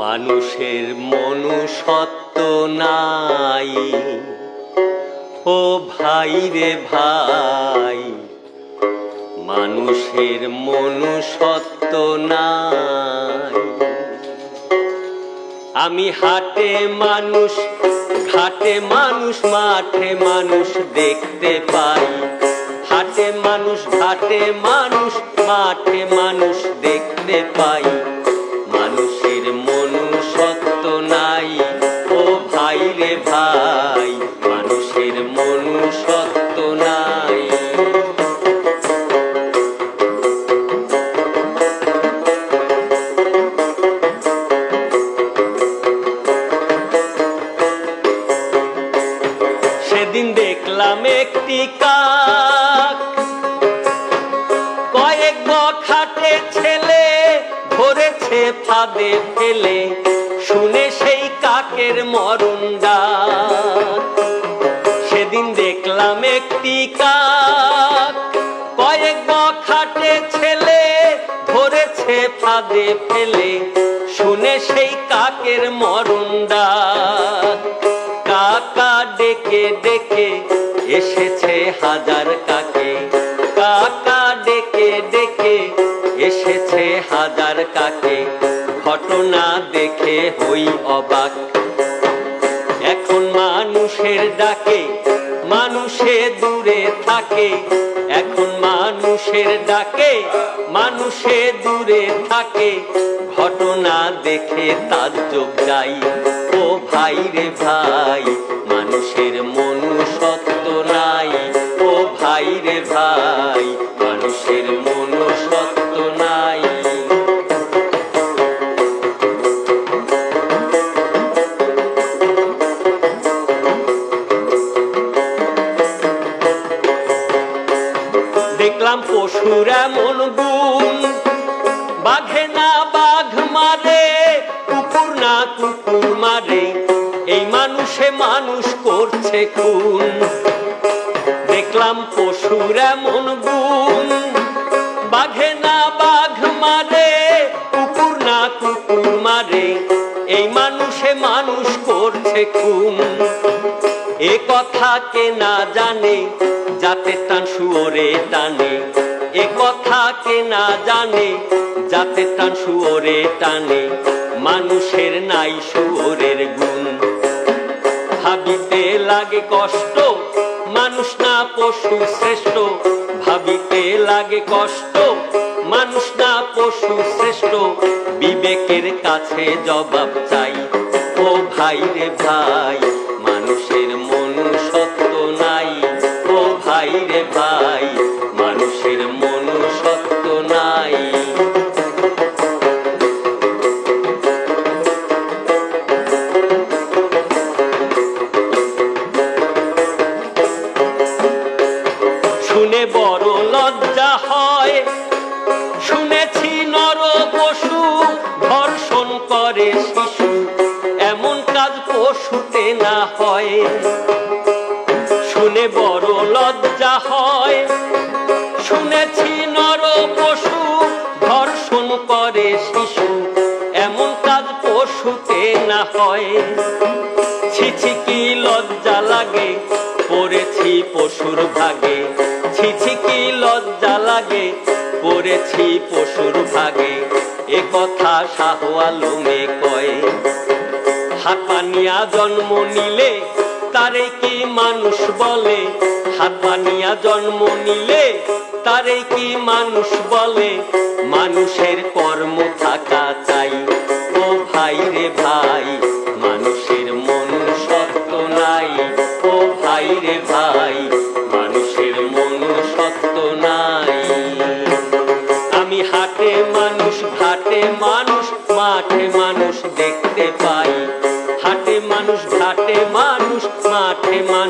মানুষের মনুষ্যত্ব নাই ও ভাই রে ভাই, মানুষের মনুষ্যত্ব নাই। আমি হাটে মানুষ, ঘাটে মানুষ, মাঠে মানুষ দেখতে পাই। হাটে মানুষ, ঘাটে মানুষ, মাঠে মানুষ দেখতে পাই। মানুষের মনুষ্যত্ব নাই ও ভাই রে ভাই, মানুষের মনুষ্যত্ব নাই। সেদিন দেখলাম একটি কাক, কয়েক বখাটে ছেলে ধরেছে ফাঁদে ফেলে, শুনে সেই কাকের মরণ ডাক। সেদিন দেখলাম একটি কাক, কয়েক বখাটে ছেলে ধরেছে ফাঁদে ফেলে, শুনে সেই কাকের মরণ ডাক। কাকা ডেকে ডেকে এসেছে হাজার কাকে, কাকা ডেকে ডেকে এসেছে হাজার কাকে। ঘটনা দেখে হই অবাক, এখন মানুষের ডাকে মানুষে দূরে থাকে। এখন মানুষের ডাকে মানুষে দূরে থাকে। ঘটনা দেখে তাজ্জব যাই ও ভাই রে ভাই, মানুষের মনুষ্যত্ব নাই ও ভাই রে ভাই, মানুষের মনুষ্যত্ব নাই। দেখলাম পশুর এমন গুণ, বাঘে না বাঘ মারে, কুকুর না কুকুর মারে, এই মানুষে মানুষ করছে খুন। দেখলাম পশুর এমন গুণ, বাঘে না বাঘ মারে, কুকুর না কুকুর মারে, এই মানুষে মানুষ করছে খুন। এ কথা কে না জানে, জাতের টান শুয়োরে টানে। এ কথা কে না জানে, জাতের টান শুয়োরে টানে। মানুষের নাই শুয়োরের গুণ, ভাবিতে লাগে কষ্ট, মানুষ না পশু শ্রেষ্ঠ। ভাবিতে লাগে কষ্ট, মানুষ না পশু শ্রেষ্ঠ। বিবেকের কাছে জবাব চাই ও ভাই রে ভাই, মানুষের মনুষ্যত্ব নাই ও ভাই রে ভাই, মানুষের মনুষ্যত্ব নাই। শুনে বড় লজ্জা হয়, শুনেছি নর পশু ধর্ষণ করে শিশু, এমন কাজ পশুতে না হয়। শুনে বড় লজ্জা হয়, শুনেছি নর পশু ধর্ষণ করে শিশু, এমন কাজ পশুতে না হয়। ছিছি কি লজ্জা লাগে, পড়েছি পশুর ভাগে। ছিছি কি লজ্জা লাগে, পড়েছি পশুর ভাগে। এ কথা শাহ আলমে কয়, হাত পানিয়া জন্ম নিলে তারে কি মানুষ বলে। হাত পানিয়া জন্ম নিলে তারে কি মানুষ বলে। মানুষের কর্ম থাকা চাই ও ভাই রে ভাই, মানুষের মনুষ্যত্ব নাই ও ভাই রে ভাই, মানুষের মনুষ্যত্ব নাই। আমি হাটে মানুষ, ঘাটে মানুষ, মাঠে মানুষ দেখতে পাই। হাটে মানুষ, ঘাটে মানুষ, মাঠে মানুষ